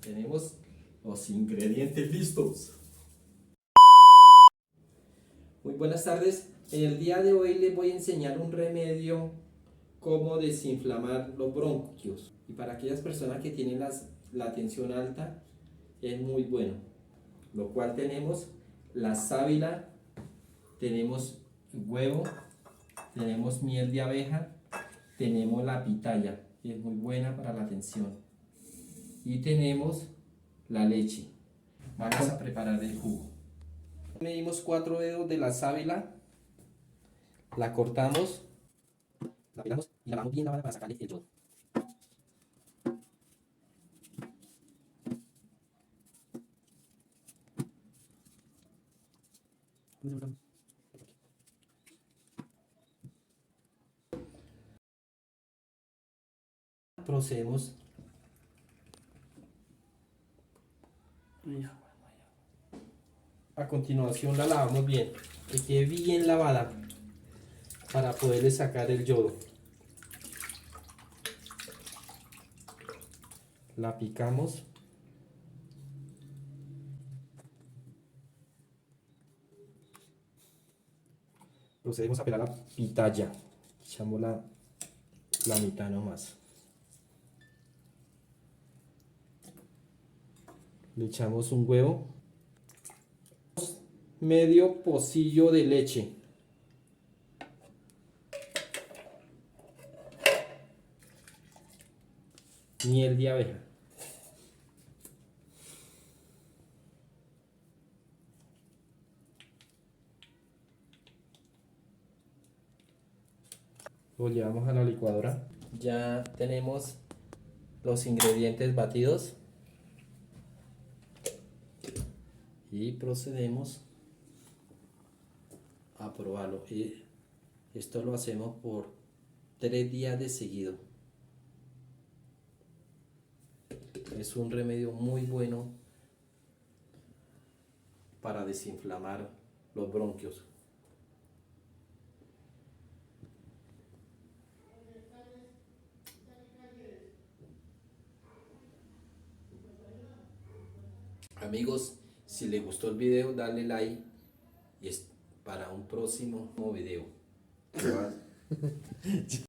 tenemos los ingredientes listos. Muy buenas tardes. En el día de hoy les voy a enseñar un remedio cómo desinflamar los bronquios. Y para aquellas personas que tienen la tensión alta es muy bueno. Lo cual tenemos la sábila, tenemos huevo, tenemos miel de abeja, tenemos la pitaya, que es muy buena para la tensión. Y tenemos la leche. Vamos a preparar el jugo. Medimos 4 dedos de la sábila, la cortamos, la pelamos y la lavamos bien lavada para sacarle el yodo. Procedemos a continuación, la lavamos bien, que quede bien lavada para poderle sacar el yodo. La picamos. Procedemos a pelar la pitaya. Echamos la mitad nomás. Le echamos un huevo. Medio pocillo de leche. Miel de abeja. Lo llevamos a la licuadora. Ya tenemos los ingredientes batidos. Y procedemos a probarlo. Y esto lo hacemos por 3 días de seguido. Es un remedio muy bueno para desinflamar los bronquios. Amigos, si les gustó el video, dale like y es para un próximo video.